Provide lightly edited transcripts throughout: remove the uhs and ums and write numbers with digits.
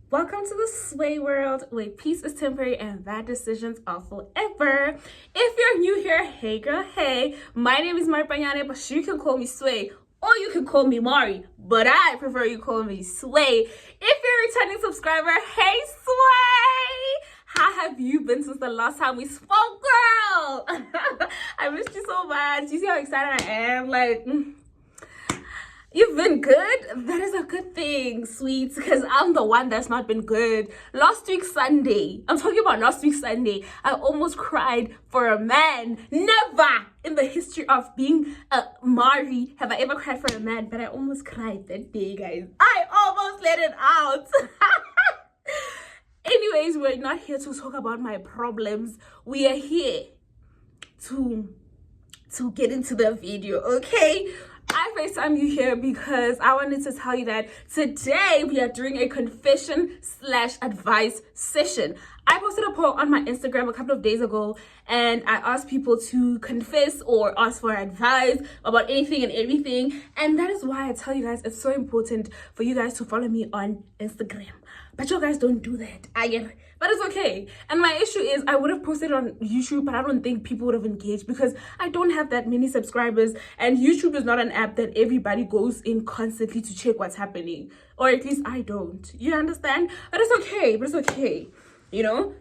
Welcome to the Sway world where peace is temporary and bad decisions are forever. If you're new here, hey girl, hey. My name is Mari Panyane, but you can call me Sway or you can call me Mari, but I prefer you call me Sway. If you're a returning subscriber, hey Sway! How have you been since the last time we spoke, girl? I missed you so much. You see how excited I am? You've been good? That is a good thing, sweets, because I'm the one that's not been good. Last week Sunday, I'm talking about last week Sunday, I almost cried for a man. Never in the history of being a Mari have I ever cried for a man, but I almost cried that day, guys. I almost let it out. Anyways, we're not here to talk about my problems. We are here to get into the video, okay? I FaceTime you here because I wanted to tell you that today we are doing a confession / advice session. I posted a poll on my Instagram a couple of days ago and I asked people to confess or ask for advice about anything and everything. And that is why I tell you guys it's so important for you guys to follow me on Instagram. But you guys don't do that. I get it. But it's okay. And my issue is I would have posted on YouTube, but I don't think people would have engaged because I don't have that many subscribers. And YouTube is not an app that everybody goes in constantly to check what's happening. Or at least I don't. You understand? But it's okay. But it's okay. You know?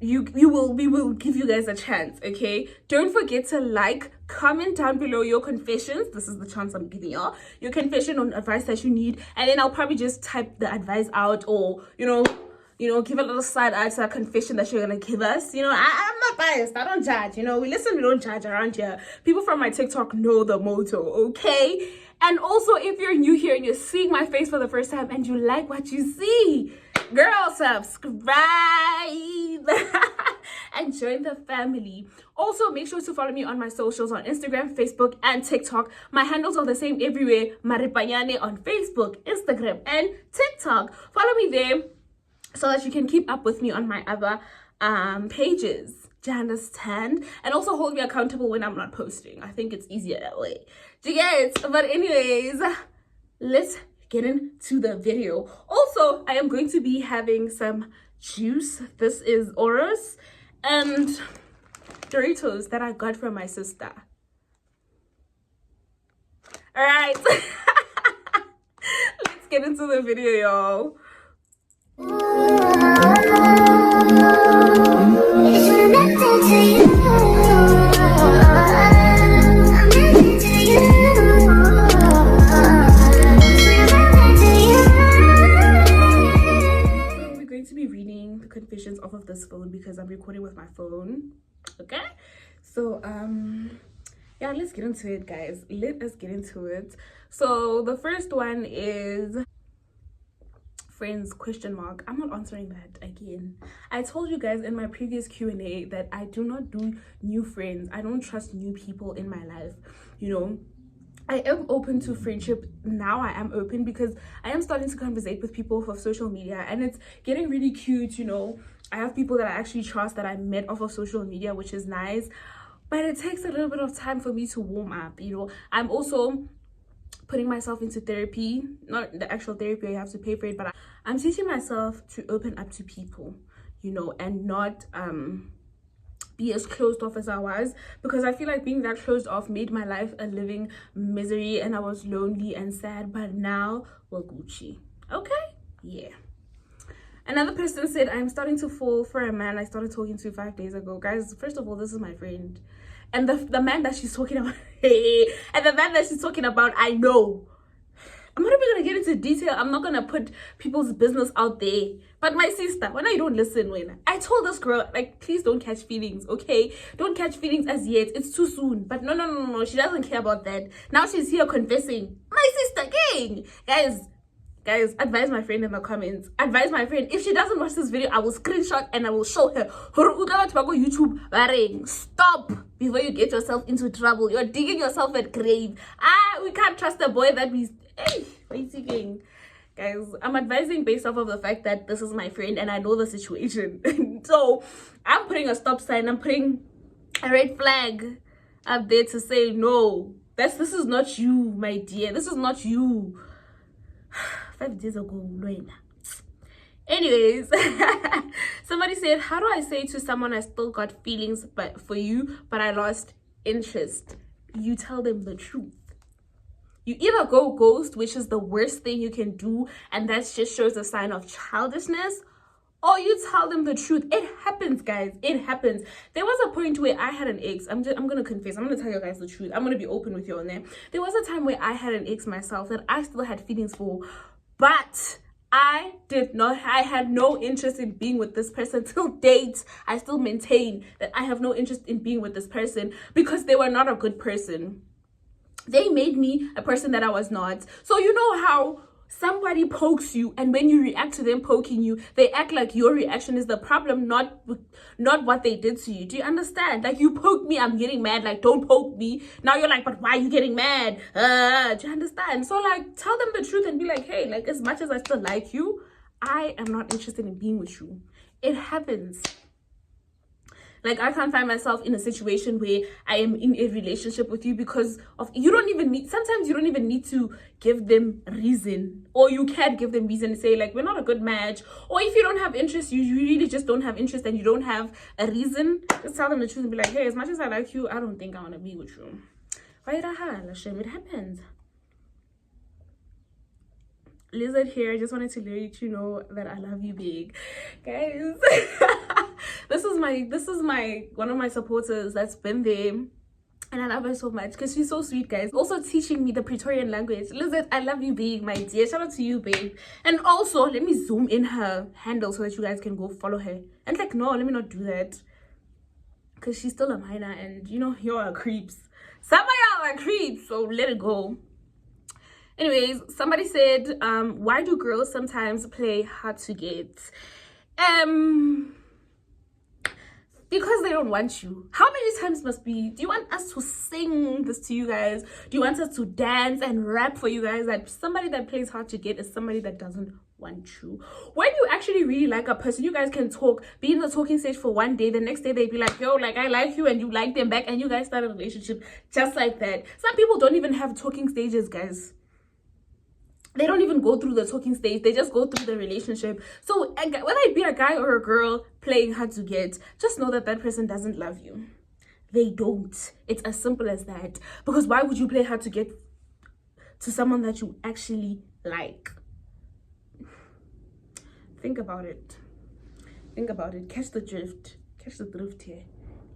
We will give you guys a chance, okay? Don't forget to like, comment down below your confessions. This is the chance I'm giving y'all. Your confession on advice that you need. And then I'll probably just type the advice out or, you know, give a little side eye to that confession that you're gonna give us. I'm not biased. I don't judge. We listen, we don't judge around here. People from my TikTok know the motto, okay? And also, if you're new here and you're seeing my face for the first time and you like what you see, girl, subscribe and join the family. Also, make sure to follow me on my socials on Instagram, Facebook, and TikTok. My handles are the same everywhere. Maripanyane on Facebook, Instagram, and TikTok. Follow me there so that you can keep up with me on my other pages. Do you understand? And also hold me accountable when I'm not posting. I think it's easier that way. Do you get it? But anyways, let's get into the video. Also, I am going to be having some juice. This is Oros and Doritos that I got from my sister. All right. Let's get into the video, y'all. We're going to be reading the confessions off of this phone because I'm recording with my phone. Okay, so yeah, let's get into it, guys. Let us get into it. So the first one is friends ? I'm not answering that again. I told you guys in my previous Q&A that I do not do new friends. I don't trust new people in my life. I am open to friendship now. I am open because I am starting to conversate with people off of social media and it's getting really cute. I have people that I actually trust that I met off of social media, which is nice, but it takes a little bit of time for me to warm up. I'm also putting myself into therapy, not the actual therapy you have to pay for it, but I'm teaching myself to open up to people, and not be as closed off as I was, because I feel like being that closed off made my life a living misery and I was lonely and sad. But now we're Gucci. Okay, yeah. Another person said, I'm starting to fall for a man I started talking to 5 days ago. Guys, first of all, this is my friend. And the man that she's talking about, and the man that she's talking about, I know. I'm not even gonna get into detail. I'm not gonna put people's business out there. But my sister, when I don't listen, when I told this girl, like, please don't catch feelings, okay? Don't catch feelings as yet. It's too soon. But no. She doesn't care about that. Now she's here confessing. My sister, gang. Guys, advise my friend in the comments. Advise my friend. If she doesn't watch this video, I will screenshot and I will show her. YouTube. Stop before you get yourself into trouble. You're digging yourself a grave. We can't trust a boy that we... Hey, guys, I'm advising based off of the fact that this is my friend and I know the situation. So, I'm putting a stop sign. I'm putting a red flag up there to say, no, this is not you, my dear. This is not you. 5 days ago, Lorena. Anyways, somebody said, how do I say to someone I still got feelings but for you, but I lost interest? You tell them the truth. You either go ghost, which is the worst thing you can do, and that just shows a sign of childishness, or you tell them the truth. It happens, guys. It happens. There was a point where I had an ex. I'm gonna confess. I'm gonna tell you guys the truth. I'm gonna be open with you on there. There was a time where I had an ex myself that I still had feelings for, but I had no interest in being with this person till date. I still maintain that I have no interest in being with this person because they were not a good person. They made me a person that I was not. So you know how somebody pokes you, and when you react to them poking you, they act like your reaction is the problem, not what they did to you. Do you understand? Like, you poke me, I'm getting mad. Like, don't poke me. Now you're like, but why are you getting mad? Do you understand? So like, tell them the truth and be like, hey, like, as much as I still like you, I am not interested in being with you. It happens. Like, I can't find myself in a situation where I am in a relationship with you because of, sometimes you don't even need to give them reason, or you can't give them reason to say like, we're not a good match. Or if you don't have interest, you really just don't have interest and you don't have a reason, just tell them the truth and be like, hey, as much as I like you, I don't think I want to be with you. It happens. Lizard here, I just wanted to let you know that I love you big, guys. This is my one of my supporters that's been there, and I love her so much because she's so sweet, guys. Also teaching me the Praetorian language. Lizard, I love you big, my dear. Shout out to you, babe. And also, let me zoom in her handle so that you guys can go follow her. And like, no, let me not do that because she's still a minor, and you know, y'all are creeps. Some of y'all are creeps, so let it go. Anyways, somebody said, why do girls sometimes play hard to get? Because they don't want you. How many times must be? Do you want us to sing this to you guys? Do you want us to dance and rap for you guys? That somebody that plays hard to get is somebody that doesn't want you. When you actually really like a person, you guys can talk, be in the talking stage for one day, the next day they'd be like, yo, like, I like you, and you like them back, and you guys start a relationship just like that. Some people don't even have talking stages, guys. They don't even go through the talking stage. They just go through the relationship. So whether it be a guy or a girl playing hard to get, just know that that person doesn't love you. They don't. It's as simple as that. Because why would you play hard to get to someone that you actually like? Think about it. Think about it. Catch the drift. Catch the drift here.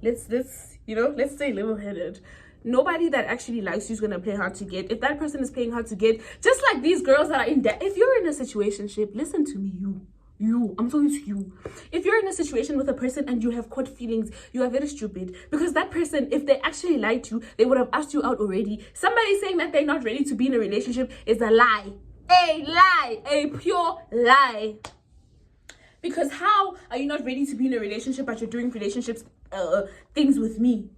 Let's stay level-headed. Nobody that actually likes you is gonna play hard to get. If that person is playing hard to get, just like these girls that are in that, if you're in a situationship, listen to me, I'm talking to you. If you're in a situation with a person and you have caught feelings, you are very stupid, because that person, if they actually liked you, they would have asked you out already. Somebody saying that they're not ready to be in a relationship is a lie. A pure lie. Because how are you not ready to be in a relationship but you're doing relationships things with me?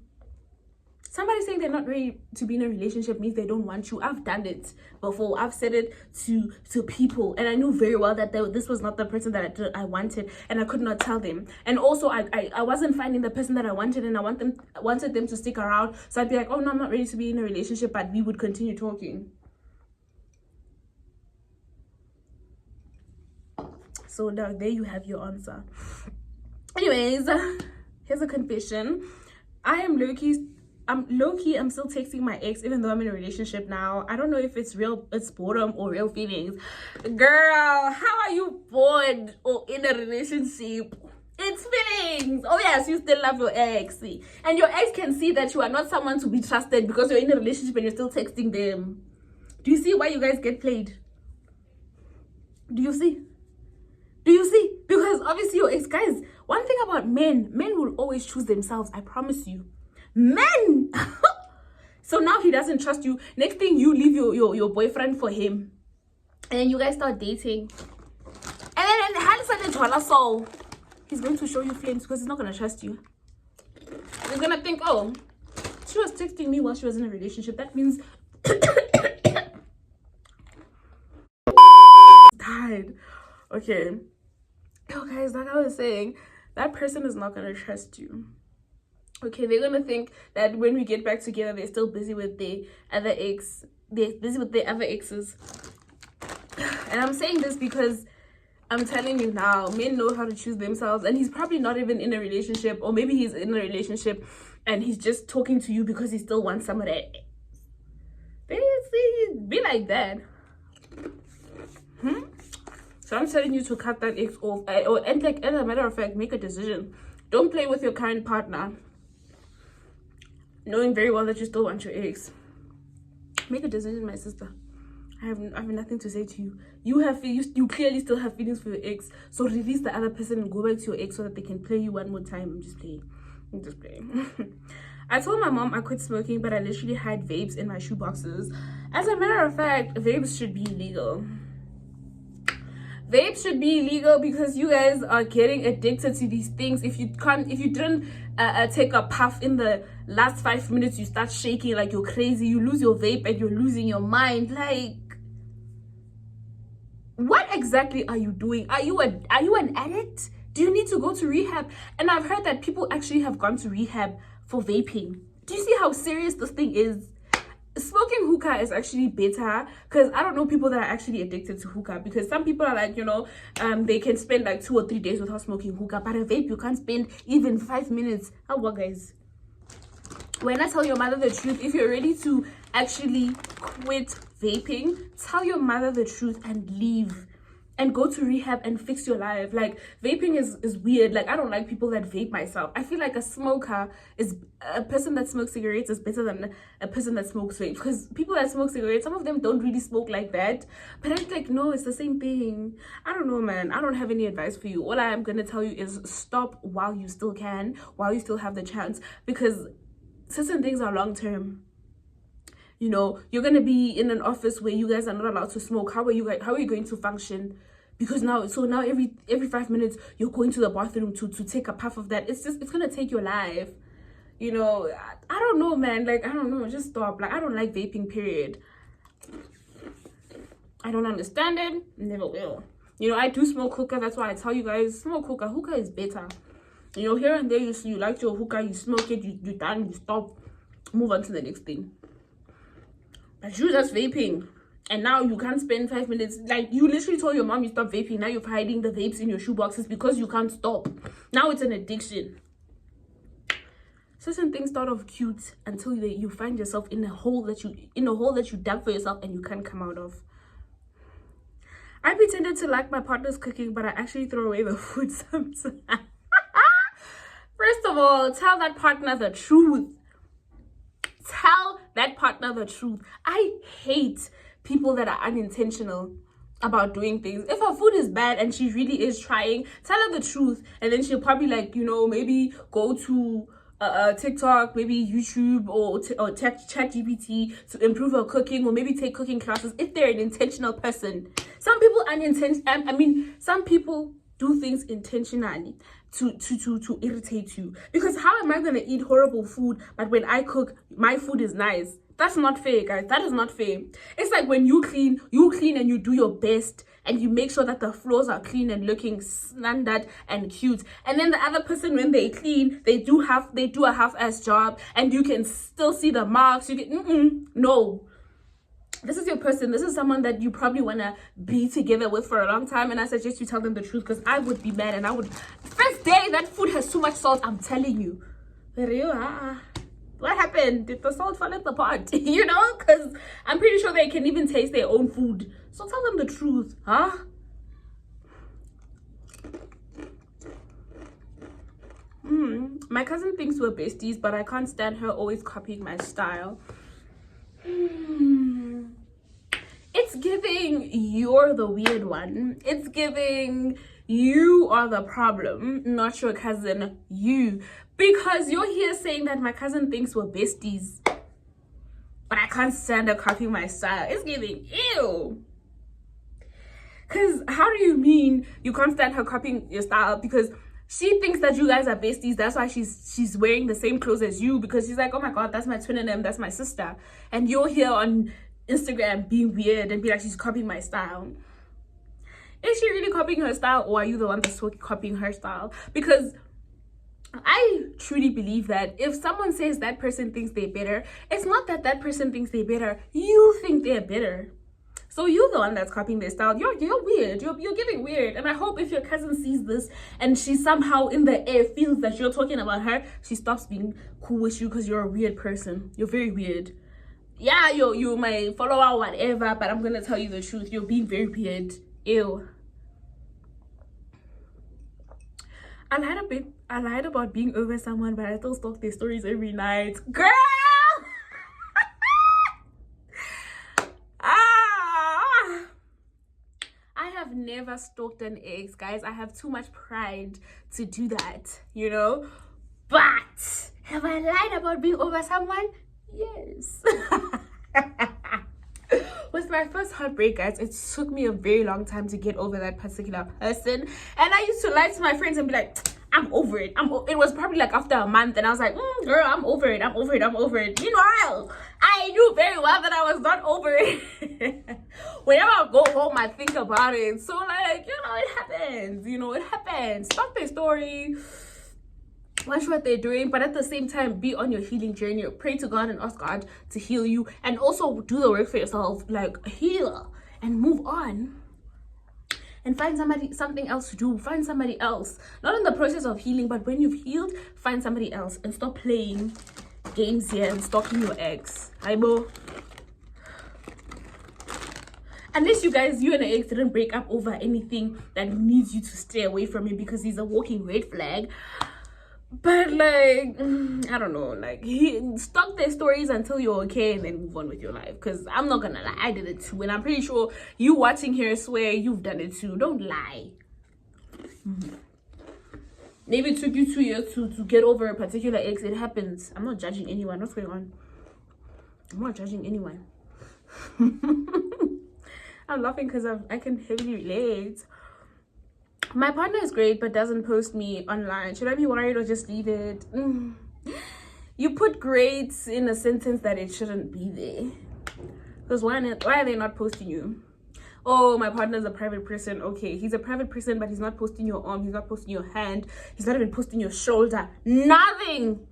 Somebody saying they're not ready to be in a relationship means they don't want you. I've done it before. I've said it to people, and I knew very well that this was not the person that I wanted, and I could not tell them. And also, I wasn't finding the person that I wanted, and I wanted them to stick around. So I'd be like, oh no, I'm not ready to be in a relationship, but we would continue talking. So now there you have your answer. Anyways, here's a confession. I'm still texting my ex even though I'm in a relationship now. I don't know if it's boredom or real feelings. Girl, how are you bored or in a relationship? It's feelings. Oh yes, you still love your ex. And your ex can see that you are not someone to be trusted because you're in a relationship and you're still texting them. Do you see why you guys get played? Do you see? Because obviously your ex, guys, one thing about men will always choose themselves. I promise you. Men. So now he doesn't trust you. Next thing, you leave your boyfriend for him, and then you guys start dating, and then so he's going to show you flames because he's not going to trust you. He's going to think, oh, she was texting me while she was in a relationship. That means died. Okay. Oh guys, like I was saying, that person is not going to trust you. Okay, they're gonna think that when we get back together, they're still busy with their other ex. They're busy with their other exes. And I'm saying this because I'm telling you now, men know how to choose themselves, and he's probably not even in a relationship, or maybe he's in a relationship and he's just talking to you because he still wants some of that. Be like that. So I'm telling you to cut that ex off, and like, as a matter of fact, make a decision. Don't play with your current partner, knowing very well that you still want your ex. Make a decision, my sister. I have nothing to say to you. You clearly still have feelings for your ex. So release the other person and go back to your ex so that they can play you one more time. I'm just playing. I told my mom I quit smoking, but I literally had vapes in my shoe boxes. As a matter of fact, vapes should be illegal. Vapes should be illegal because you guys are getting addicted to these things. If you didn't take a puff in the last 5 minutes, you start shaking like you're crazy. You lose your vape and you're losing your mind. Like, what exactly are you doing? Are you an addict? Do you need to go to rehab? And I've heard that people actually have gone to rehab for vaping. Do you see how serious this thing is? Smoking hookah is actually better, because I don't know people that are actually addicted to hookah, because some people are like, they can spend like 2 or 3 days without smoking hookah, but a vape you can't spend even 5 minutes. How about, guys? When I tell your mother the truth, if you're ready to actually quit vaping, tell your mother the truth and leave and go to rehab and fix your life. Like, vaping is weird. Like, I don't like people that vape myself. I feel like a person that smokes cigarettes is better than a person that smokes vape, because people that smoke cigarettes, some of them don't really smoke like that, but I'm like, no, it's the same thing. I don't know, man. I don't have any advice for you. All I am gonna tell you is stop while you still can, while you still have the chance, because certain things are long term. You're gonna be in an office where you guys are not allowed to smoke. How are you going to function? Because now every 5 minutes you're going to the bathroom to take a puff of that. It's gonna take your life. I don't know, man. Like, I don't know. Just stop. Like, I don't like vaping, period. I don't understand it. Never will. I do smoke hookah. That's why I tell you guys, smoke hookah. Hookah is better. Here and there, you like your hookah, you smoke it, you're done, you stop, move on to the next thing. But you just vaping, and now you can't spend 5 minutes. Like, you literally told your mom you stopped vaping. Now you're hiding the vapes in your shoe boxes because you can't stop. Now it's an addiction. Certain things start off cute until you find yourself in a hole that you dug for yourself and you can't come out of. I pretended to like my partner's cooking, but I actually throw away the food sometimes. First of all, tell that partner the truth. Tell that partner the truth. I hate people that are unintentional about doing things. If her food is bad and she really is trying, tell her the truth, and then she'll probably, like, maybe go to TikTok, maybe YouTube, or ChatGPT to improve her cooking, or maybe take cooking classes if they're an intentional person. Some people some people do things intentionally to irritate you, because how am I gonna eat horrible food but when I cook my food is nice? That's not fair, guys. That is not fair. It's like when you clean and you do your best and you make sure that the floors are clean and looking standard and cute, and then the other person, when they clean, they do a half-ass job and you can still see the marks. No. This is your person. This is someone that you probably want to be together with for a long time, and I suggest you tell them the truth, because I would be mad, and I would, first day that food has too much salt, I'm telling you. What happened? Did the salt fall in the pot? Because I'm pretty sure they can even taste their own food. So tell them the truth, huh? My cousin thinks we're besties, but I can't stand her always copying my style. It's giving you're the weird one. It's giving you are the problem, not your cousin, you. Because you're here saying that my cousin thinks we're besties, but I can't stand her copying my style. It's giving ew. Because how do you mean you can't stand her copying your style? Because she thinks that you guys are besties. That's why she's wearing the same clothes as you, because she's like, oh my god, that's my twin and that's my sister. And you're here on Instagram being weird and be like, she's copying my style. Is she really copying her style, or are you the one that's copying her style? Because I truly believe that if someone says that person thinks they're better, it's not that person thinks they're better. You think they're better. So you're the one that's copying their style. You're weird. You're getting weird. And I hope if your cousin sees this and she somehow in the air feels that you're talking about her, she stops being cool with you because you're a weird person. You're very weird. Yeah, you my follower, whatever, but I'm gonna tell you the truth. You're being very weird. Ew. I lied about being over someone, but I still stalk their stories every night. Girl! I have never stalked an ex, guys. I have too much pride to do that, you know? But have I lied about being over someone? Yes. With my first heartbreak, guys, it took me a very long time to get over that particular person. And I used to lie to my friends and be like, I'm over it. It was probably like after a month, and I was like, girl, I'm over it. Meanwhile, I knew very well that I was not over it. Whenever I go home, I think about it. So, like, it happens. It happens. Stop the story. Watch what they're doing, but at the same time, be on your healing journey. Pray to God and ask God to heal you, and also do the work for yourself. Like, heal and move on. And find something else to do. Find somebody else. Not in the process of healing, but when you've healed, find somebody else and stop playing games here and stalking your ex. Aibo. Unless you and your ex didn't break up over anything that needs you to stay away from him because he's a walking red flag. But like, I don't know, like, stalk their stories until you're okay and then move on with your life. Because I'm not gonna lie, I did it too, and I'm pretty sure you watching here swear you've done it too. Don't lie. Maybe it took you 2 years to get over a particular ex. It happens. I'm not judging anyone. What's going on? I'm not judging anyone. I'm laughing because I can heavily relate. My partner is great but doesn't post me online. Should I be worried or just leave it? You put great in a sentence that it shouldn't be there. Because why are they not posting you? Oh, my partner is a private person. Okay, he's a private person, but he's not posting your arm. He's not posting your hand. He's not even posting your shoulder. Nothing.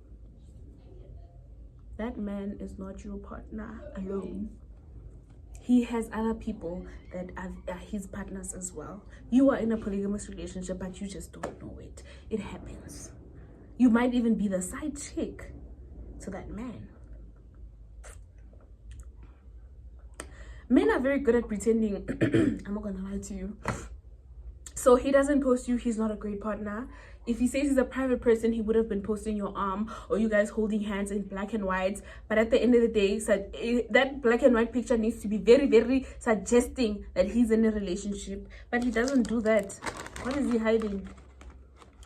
That man is not your partner alone. He has other people that are his partners as well. You are in a polygamous relationship, but you just don't know it. It happens. You might even be the side chick to that man. Men are very good at pretending. I'm not gonna lie to you. So he doesn't post you, he's not a great partner. If he says he's a private person, he would have been posting your arm or you guys holding hands in black and white. But at the end of the day, that black and white picture needs to be very, very suggesting that he's in a relationship. But he doesn't do that. What is he hiding?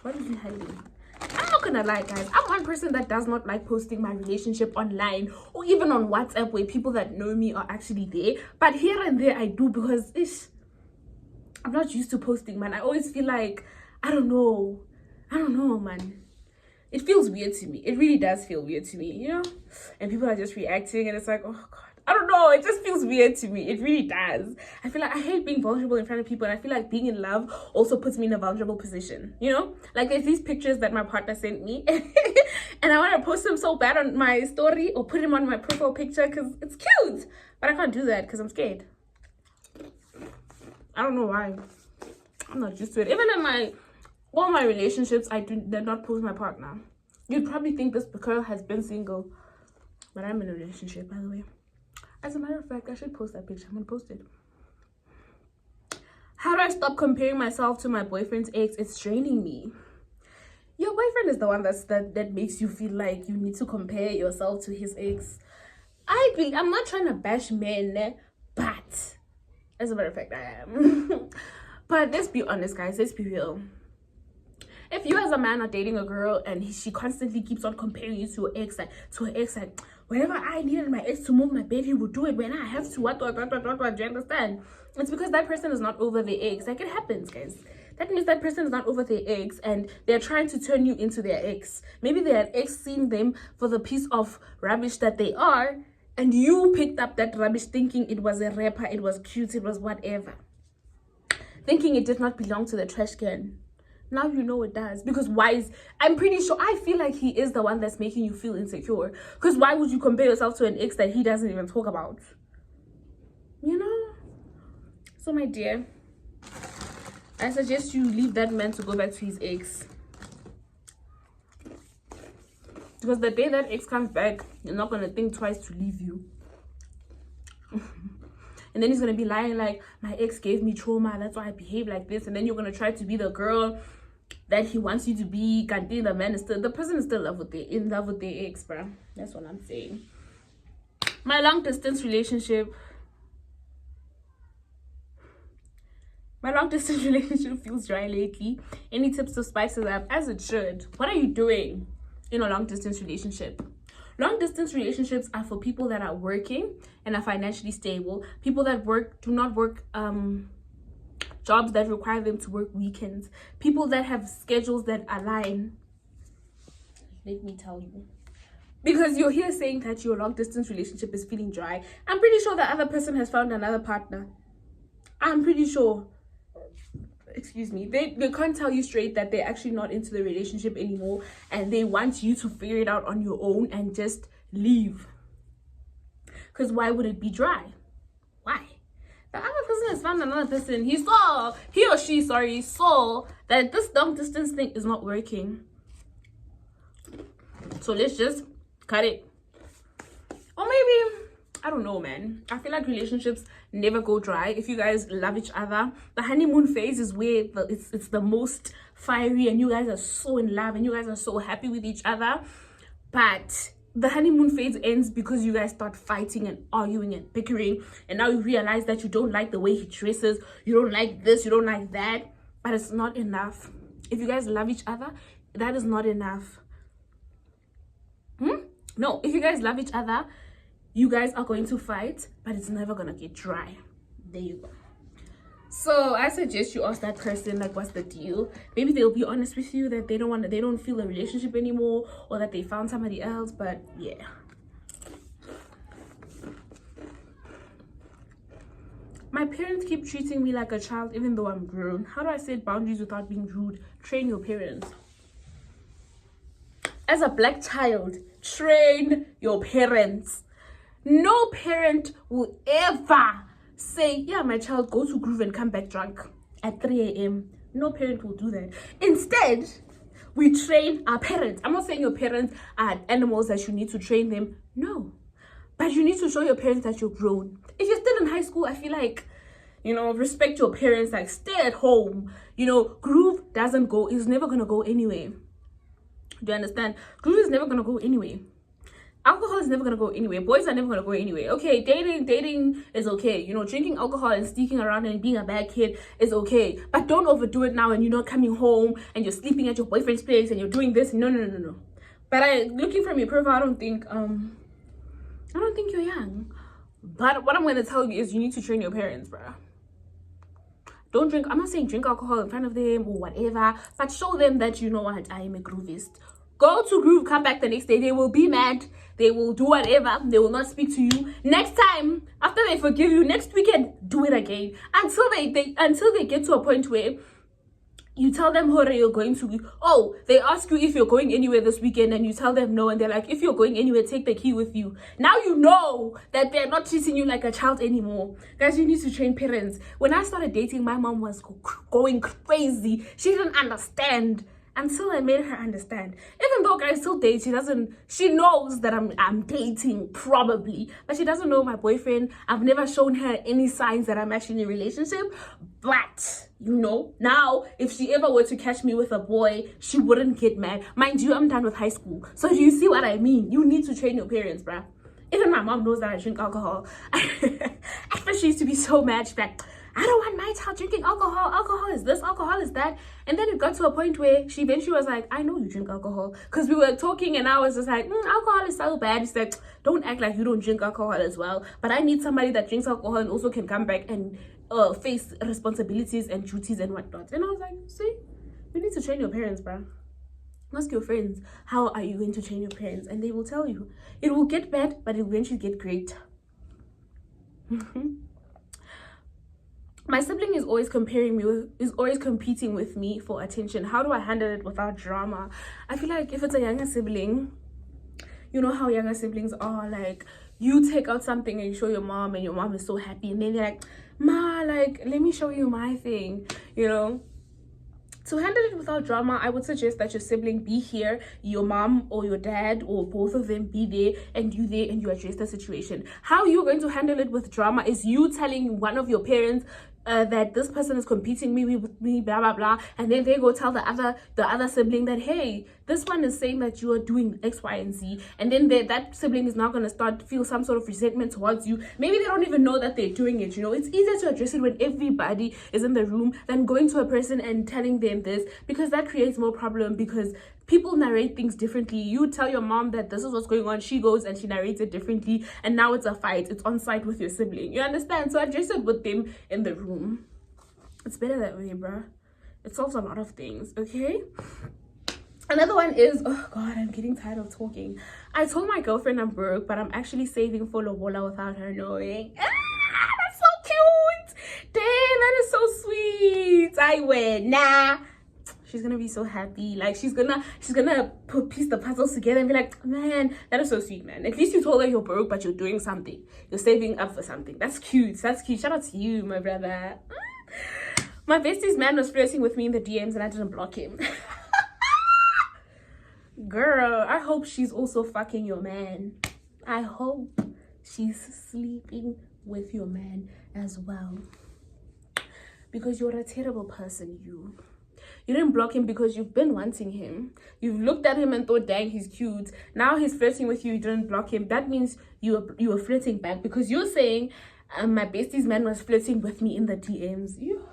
What is he hiding? I'm not gonna lie, guys. I'm one person that does not like posting my relationship online or even on WhatsApp where people that know me are actually there. But here and there I do because I'm not used to posting, man. I always feel like, I don't know, man. It feels weird to me. It really does feel weird to me, And people are just reacting and it's like, oh God. I don't know. It just feels weird to me. It really does. I feel like I hate being vulnerable in front of people. And I feel like being in love also puts me in a vulnerable position, Like there's these pictures that my partner sent me. And I want to post them so bad on my story or put him on my profile picture because it's cute. But I can't do that because I'm scared. I don't know why. I'm not used to it. Even in all my relationships, I did not post my partner. You'd probably think this girl has been single, but I'm in a relationship, by the way. As a matter of fact, I should post that picture. I'm gonna post it. How do I stop comparing myself to my boyfriend's ex? It's draining me. Your boyfriend is the one that makes you feel like you need to compare yourself to his ex. I'm not trying to bash men, but as a matter of fact, I am. But let's be honest, guys. Let's be real. If you as a man are dating a girl and she constantly keeps on comparing you to her ex, like, whenever I needed my ex to move my bed, he would do it. When I have to, what, do you understand? It's because that person is not over their ex. Like, it happens, guys. That means that person is not over their ex and they're trying to turn you into their ex. Maybe their ex seen them for the piece of rubbish that they are, and you picked up that rubbish thinking it was a rapper, it was cute, it was whatever. Thinking it did not belong to the trash can. Now you know it does. Because I'm pretty sure, I feel like he is the one that's making you feel insecure. Because why would you compare yourself to an ex that he doesn't even talk about? So my dear, I suggest you leave that man to go back to his ex. Because the day that ex comes back, you're not going to think twice to leave you. And then he's going to be lying like, my ex gave me trauma, that's why I behave like this. And then you're going to try to be the girl that he wants you to be. Can't think the man is still, the person is still in love with their ex, bro. That's what I'm saying. My long distance relationship feels dry lately. Any tips to spice it up? As it should. What are you doing in a long distance relationship? Long distance relationships are for people that are working and are financially stable. People that do not work jobs that require them to work weekends. People that have schedules that align. Let me tell you. Because you're here saying that your long distance relationship is feeling dry. I'm pretty sure the other person has found another partner. I'm pretty sure. Excuse me. They can't tell you straight that they're actually not into the relationship anymore. And they want you to figure it out on your own and just leave. Because why would it be dry? Why? The other person has found another person. He or she saw that this long distance thing is not working. So let's just cut it. Or maybe, I don't know, man. I feel like relationships never go dry if you guys love each other. The honeymoon phase is where it's the most fiery and you guys are so in love and you guys are so happy with each other. But the honeymoon phase ends because you guys start fighting and arguing and bickering, and now you realize that you don't like the way he dresses, you don't like this, you don't like that. But it's not enough. If you guys love each other, that is not enough. No, if you guys love each other, you guys are going to fight, but it's never gonna get dry. There you go. So I suggest you ask that person, like, what's the deal? Maybe they'll be honest with you that they don't feel a relationship anymore, or that they found somebody else. But yeah, my parents keep treating me like a child even though I'm grown. How do I set boundaries without being rude? Train your parents. As a black child, train your parents. No parent will ever say, yeah, my child, go to Groove and come back drunk at 3 a.m. No parent will do that. Instead, we train our parents. I'm not saying your parents are animals that you need to train them. No. But you need to show your parents that you're grown. If you're still in high school, I feel like, respect your parents, like, stay at home. Groove is never going to go anywhere. Do you understand? Groove is never going to go anywhere. Alcohol is never going to go anywhere. Boys are never going to go anywhere. Okay, dating is okay. Drinking alcohol and sneaking around and being a bad kid is okay. But don't overdo it now and you're not coming home and you're sleeping at your boyfriend's place and you're doing this. No. But looking from your profile, I don't think you're young. But what I'm going to tell you is you need to train your parents, bro. Don't drink. I'm not saying drink alcohol in front of them or whatever. But show them that, I am a groovist. Go to Groove, come back the next day. They will be mad. They will do whatever. They will not speak to you. Next time, after they forgive you, next weekend, do it again. Until they get to a point where you tell them where you're going to. Oh, they ask you if you're going anywhere this weekend and you tell them no. And they're like, if you're going anywhere, take the key with you. Now you know that they're not treating you like a child anymore. Guys, you need to train parents. When I started dating, my mom was going crazy. She didn't understand. Until I made her understand. Even though guys still date, she knows that I'm dating probably, but she doesn't know my boyfriend. I've never shown her any signs that I'm actually in a relationship. But now if she ever were to catch me with a boy, she wouldn't get mad. Mind you, I'm done with high school. So do you see what I mean? You need to train your parents, bruh. Even my mom knows that I drink alcohol. At first she used to be so mad. She's like, I don't want my child drinking alcohol. Alcohol is this, alcohol is that. And then it got to a point where she eventually was like, I know you drink alcohol. Because we were talking and I was just like, alcohol is so bad. She's like, don't act like you don't drink alcohol as well. But I need somebody that drinks alcohol and also can come back and face responsibilities and duties and whatnot. And I was like, see, you need to train your parents, bruh. Ask your friends, how are you going to train your parents? And they will tell you. It will get bad, but it will eventually get great. My sibling is always competing with me for attention. How do I handle it without drama? I feel like if it's a younger sibling, you know how younger siblings are, like, you take out something and you show your mom and your mom is so happy and then they're like, Ma, like, let me show you my thing, you know. To handle it without drama, I would suggest that your sibling be here, your mom or your dad or both of them be there, and you there, and you address the situation. How you're going to handle it with drama is you telling one of your parents that this person is competing with me, blah blah blah, and then they go tell the other sibling that, hey, this one is saying that you are doing X, Y, and Z, and then that sibling is now going to start to feel some sort of resentment towards you. Maybe they don't even know that they're doing it, you know. It's easier to address it when everybody is in the room than going to a person and telling them this, because that creates more problem, because people narrate things differently. You tell your mom that this is what's going on, she goes and she narrates it differently, and now it's a fight. It's on site with your sibling, you understand? So address it with them in the room. It's better that way, bruh. It solves a lot of things, okay? Another one is, oh god, I'm getting tired of talking. I told my girlfriend I'm broke, but I'm actually saving for lobola without her knowing. That's so cute. Damn, that is so sweet. I win. Nah, she's gonna be so happy. Like, she's gonna piece the puzzles together and be like, man, that is so sweet, man. At least you told her you're broke, but you're doing something. You're saving up for something. That's cute. That's cute. Shout out to you, my brother. My bestie's man was flirting with me in the DMs and I didn't block him. Girl, I hope she's also fucking your man. I hope she's sleeping with your man as well. Because you're a terrible person, you. You didn't block him because you've been wanting him. You've looked at him and thought, dang, he's cute. Now he's flirting with you, you didn't block him. That means you were flirting back, because you're saying, my bestie's man was flirting with me in the DMs. You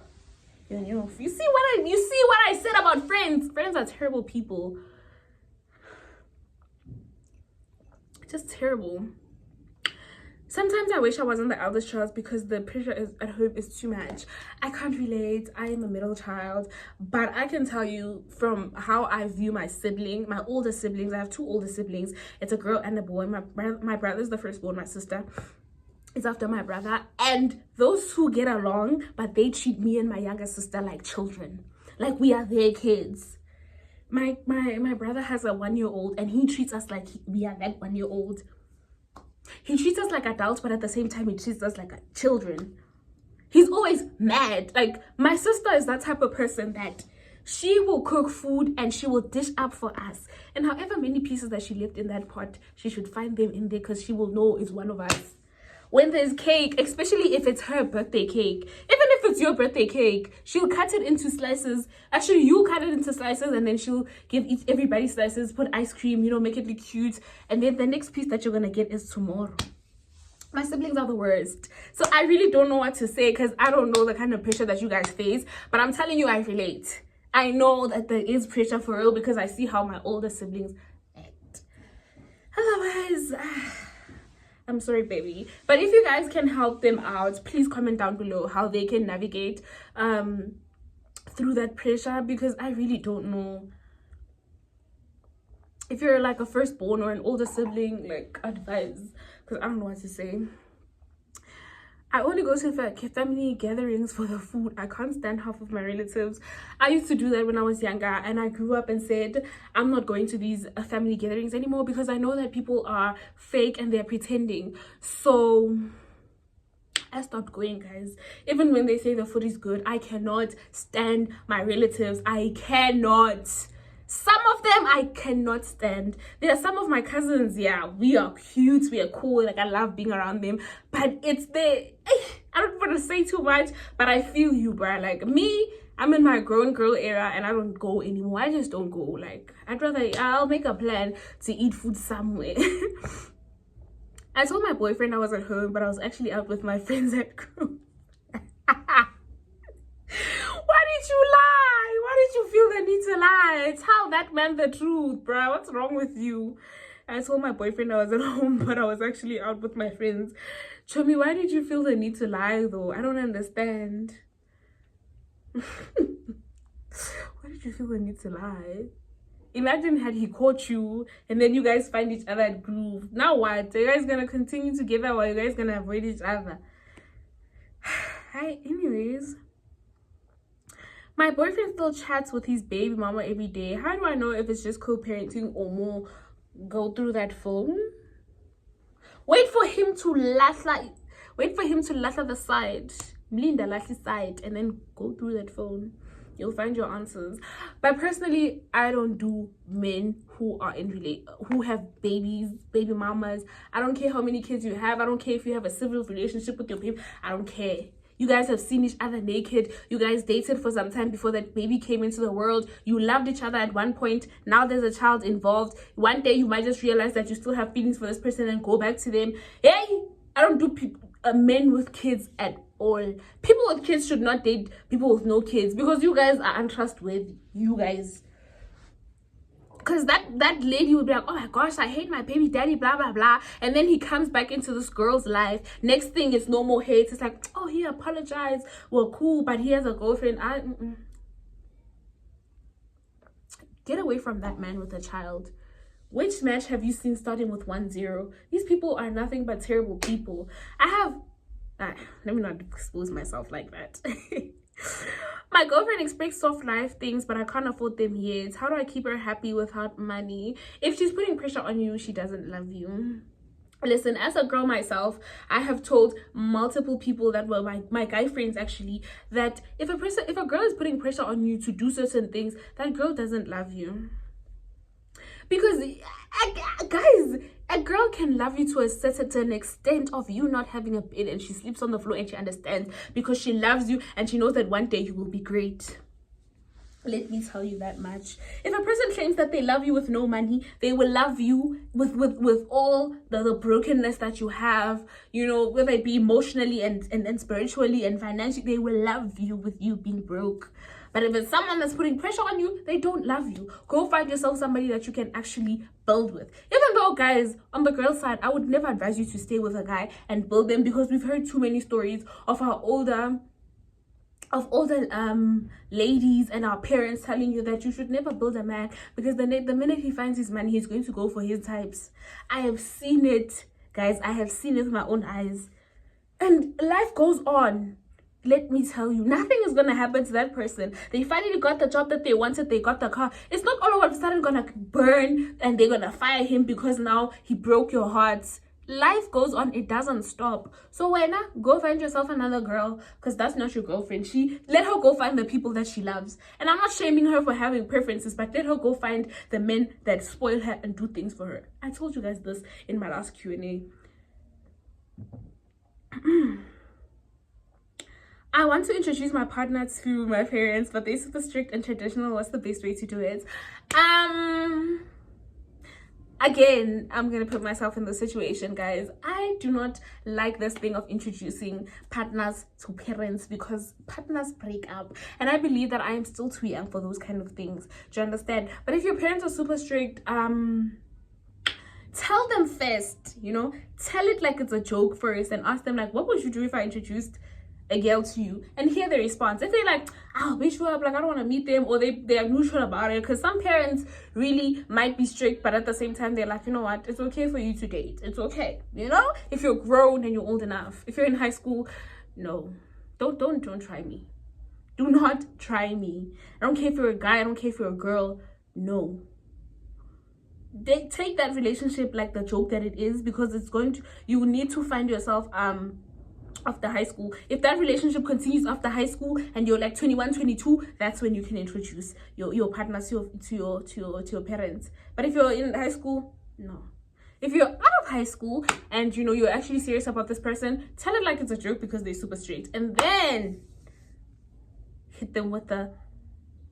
see what I said about friends. Friends are terrible people. Just terrible. Sometimes I wish I wasn't the eldest child, because the pressure at home is too much. I can't relate. I am a middle child, but I can tell you from how I view my older siblings. I have two older siblings. It's a girl and a boy. My brother's the firstborn. My sister is after my brother, and those two get along, but they treat me and my younger sister like children, like we are their kids. My brother has a 1-year-old, and he treats us like we are that 1-year-old. He treats us like adults, but at the same time he treats us like children. He's always mad. Like, my sister is that type of person that she will cook food and she will dish up for us, and however many pieces that she left in that pot, she should find them in there, because she will know it's one of us. When there's cake, especially if it's her birthday cake, even if it's your birthday cake, she'll cut it into slices. Actually, you cut it into slices, and then she'll give everybody slices, put ice cream, you know, make it look cute, and then the next piece that you're gonna get is tomorrow. My siblings are the worst. So I really don't know what to say, because I don't know the kind of pressure that you guys face, but I'm telling you, I relate. I know that there is pressure for real, because I see how my older siblings act. Otherwise, I'm sorry, baby. But if you guys can help them out, please comment down below how they can navigate through that pressure, because I really don't know. If you're like a firstborn or an older sibling, like, advise, because I don't know what to say. I only go to family gatherings for the food. I can't stand half of my relatives. I used to do that when I was younger, and I grew up and said, I'm not going to these family gatherings anymore, because I know that people are fake and they're pretending. So I stopped going, guys. Even when they say the food is good, I cannot stand my relatives. I cannot. Some of them I cannot stand. There are some of my cousins, yeah, we are cute, we are cool, like, I love being around them, but it's the, I don't want to say too much, but I feel you, bruh. Like, me, I'm in my grown girl era, and I don't go anymore. I just don't go. Like, I'll make a plan to eat food somewhere. I told my boyfriend I was at home, but I was actually out with my friends at group. Why did you lie? Why did you feel the need to lie? Tell that man the truth, bruh. What's wrong with you? I told my boyfriend I was at home, but I was actually out with my friends. Chomi, why did you feel the need to lie, though? I don't understand. Why did you feel the need to lie? Imagine had he caught you, and then you guys find each other at Groove. Now what? Are you guys gonna continue together, or are you guys gonna avoid each other? Hi, anyways. My boyfriend still chats with his baby mama every day. How do I know if it's just co-parenting or more go through that phone? Wait for him to laugh the side. Mlinda lastly side and then go through that phone. You'll find your answers. But personally, I don't do men who are who have babies, baby mamas. I don't care how many kids you have. I don't care if you have a civil relationship with your baby. I don't care. You guys have seen each other naked. You guys dated for some time before that baby came into the world. You loved each other at one point. Now there's a child involved. One day you might just realize that you still have feelings for this person and go back to them. Hey, I don't do men with kids at all. People with kids should not date people with no kids, because you guys are untrustworthy. You guys, because that lady would be like, oh my gosh, I hate my baby daddy, blah blah blah, and then he comes back into this girl's life. Next thing, it's no more hate. It's like, oh, he apologized, well, cool, but he has a girlfriend. Get away from that man with a child. Which match have you seen starting with 1-0? These people are nothing but terrible people. Let me not expose myself like that. My girlfriend expects soft life things, but I can't afford them yet. How do I keep her happy without money? If she's putting pressure on you, she doesn't love you. Listen, as a girl myself, I have told multiple people that were my guy friends actually, that if a girl is putting pressure on you to do certain things, that girl doesn't love you. Because guys, a girl can love you to a certain extent of you not having a bed and she sleeps on the floor and she understands because she loves you and she knows that one day you will be great. Let me tell you that much. If a person claims that they love you with no money, they will love you with all the brokenness that you have, you know, whether it be emotionally and spiritually and financially. They will love you with you being broke. But if it's someone that's putting pressure on you, they don't love you. Go find yourself somebody that you can actually build with. Even though, guys, on the girl side, I would never advise you to stay with a guy and build them, because we've heard too many stories of how older ladies and our parents telling you that you should never build a man, because the minute he finds his money, he's going to go for his types. I have seen it, guys. I have seen it with my own eyes. And life goes on. Let me tell you, nothing is gonna happen to that person. They finally got the job that they wanted, they got the car. It's not all of a sudden gonna burn and they're gonna fire him because now he broke your hearts. Life goes on, it doesn't stop. So when go find yourself another girl, because that's not your girlfriend. Let her go find the people that she loves. And I'm not shaming her for having preferences, but let her go find the men that spoil her and do things for her. I told you guys this in my last Q&A. I want to introduce my partner to my parents, but they're super strict and traditional. What's the best way to do it? Again, I'm gonna put myself in the situation, guys. I do not like this thing of introducing partners to parents, because partners break up, and I believe that I am still too young for those kind of things. Do you understand? But if your parents are super strict, tell them first, you know, tell it like it's a joke first, and ask them like, what would you do if I introduced a girl to you, and hear the response. If they're like, oh, bitch, up, like I don't want to meet them, or they are neutral about it, because some parents really might be strict, but at the same time they're like, you know what, it's okay for you to date, it's okay, you know, if you're grown and you're old enough. If you're in high school, no, don't try me. Do not try me. I don't care if you're a guy, I don't care if you're a girl. No, they take that relationship like the joke that it is, because it's going to, you need to find yourself after high school. If that relationship continues after high school and you're like 21, 22, that's when you can introduce your partner to your parents. But if you're in high school, no. If you're out of high school and you know you're actually serious about this person, tell it like it's a joke, because they're super straight, and then hit them with the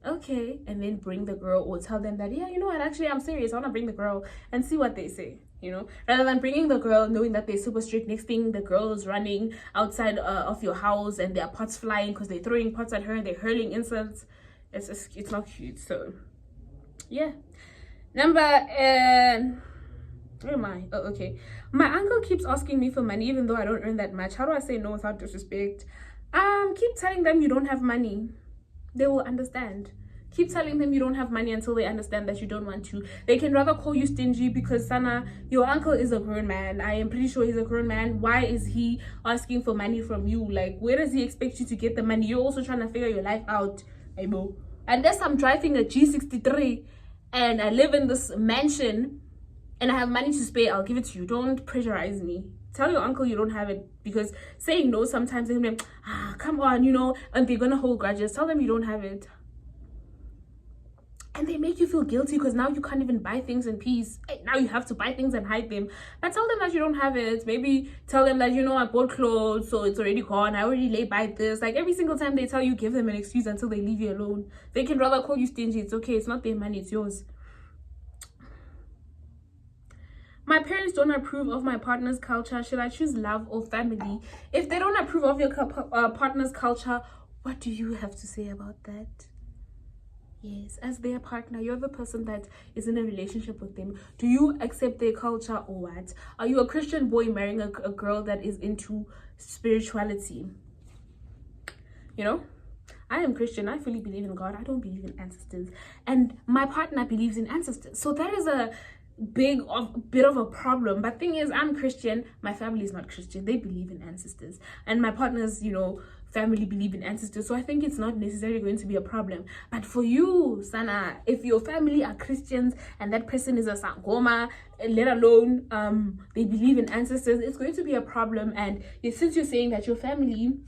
okay, and then bring the girl, or tell them that, yeah, you know what, actually I'm serious, I want to bring the girl, and see what they say, you know, rather than bringing the girl knowing that they're super strict. Next thing, the girl is running outside of your house and there are pots flying because they're throwing pots at her and they're hurling insults. It's not cute. So yeah, where am I? Oh, okay. My uncle keeps asking me for money even though I don't earn that much. How do I say no without disrespect? Keep telling them you don't have money. They will understand. Keep telling them you don't have money until they understand that you don't want to. They can rather call you stingy, because Sana, your uncle is a grown man. I am pretty sure he's a grown man. Why is he asking for money from you? Like, where does he expect you to get the money? You're also trying to figure your life out. Unless I'm driving a G63 and I live in this mansion and I have money to spare, I'll give it to you. Don't pressurize me. Tell your uncle you don't have it, because saying no sometimes they're like, come on, you know, and they're gonna hold grudges. Tell them you don't have it. And they make you feel guilty because now you can't even buy things in peace. Hey, now you have to buy things and hide them. But tell them that you don't have it. Maybe tell them that, you know, I bought clothes, so it's already gone. I already lay by this. Like, every single time they tell you, give them an excuse until they leave you alone. They can rather call you stingy. It's okay. It's not their money. It's yours. My parents don't approve of my partner's culture. Should I choose love or family? If they don't approve of your partner's culture, what do you have to say about that? Yes, as their partner, you're the person that is in a relationship with them. Do you accept their culture or what? Are you a Christian boy marrying a girl that is into spirituality? You know, I am Christian. I fully believe in God. I don't believe in ancestors. And my partner believes in ancestors. So that is a bit of a problem. But thing is, I'm Christian. My family is not Christian. They believe in ancestors. And my partner's, you know, family believe in ancestors, so I think it's not necessarily going to be a problem. But for you, Sana, if your family are Christians and that person is a Sangoma, let alone they believe in ancestors, it's going to be a problem. And since you're saying that your family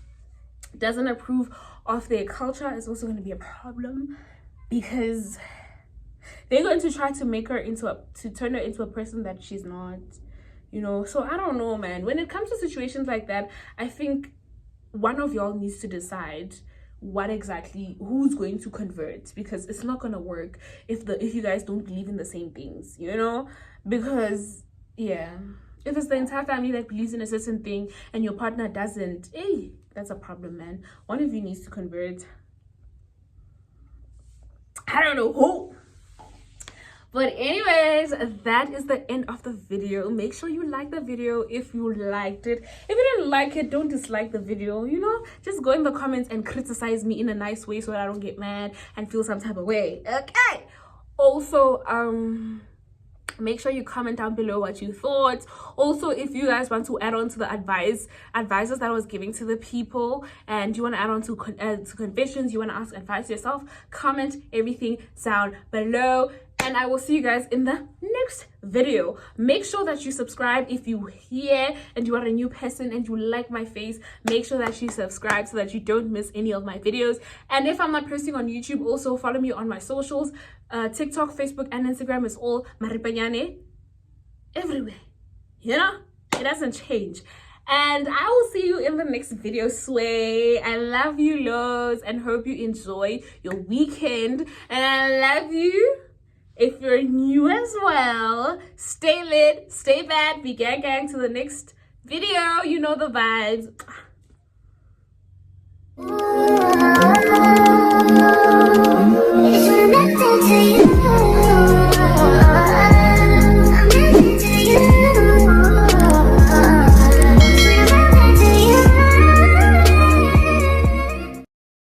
doesn't approve of their culture, it's also going to be a problem, because they're going to try to make her turn her into a person that she's not, you know. So I don't know, man. When it comes to situations like that, I think one of y'all needs to decide who's going to convert, because it's not gonna work if you guys don't believe in the same things, you know. Because yeah, if it's the entire family that believes in a certain thing and your partner doesn't, hey, that's a problem, man. One of you needs to convert. I don't know who. But anyways, that is the end of the video. Make sure you like the video if you liked it. If you didn't like it, don't dislike the video, you know. Just go in the comments and criticize me in a nice way so that I don't get mad and feel some type of way. Okay. Also, make sure you comment down below what you thought. Also, if you guys want to add on to the advices that I was giving to the people, and you want to add on to confessions, you want to ask advice yourself, comment everything down below. And I will see you guys in the next video. Make sure that you subscribe if you're here and you are a new person and you like my face. Make sure that you subscribe so that you don't miss any of my videos. And if I'm not posting on YouTube, also follow me on my socials. TikTok, Facebook, and Instagram is all Maripanyane. Everywhere. You know? It doesn't change. And I will see you in the next video, Sway. I love you loads and hope you enjoy your weekend. And I love you. If you're new as well, stay lit, stay bad, be gang to the next video. You know the vibes.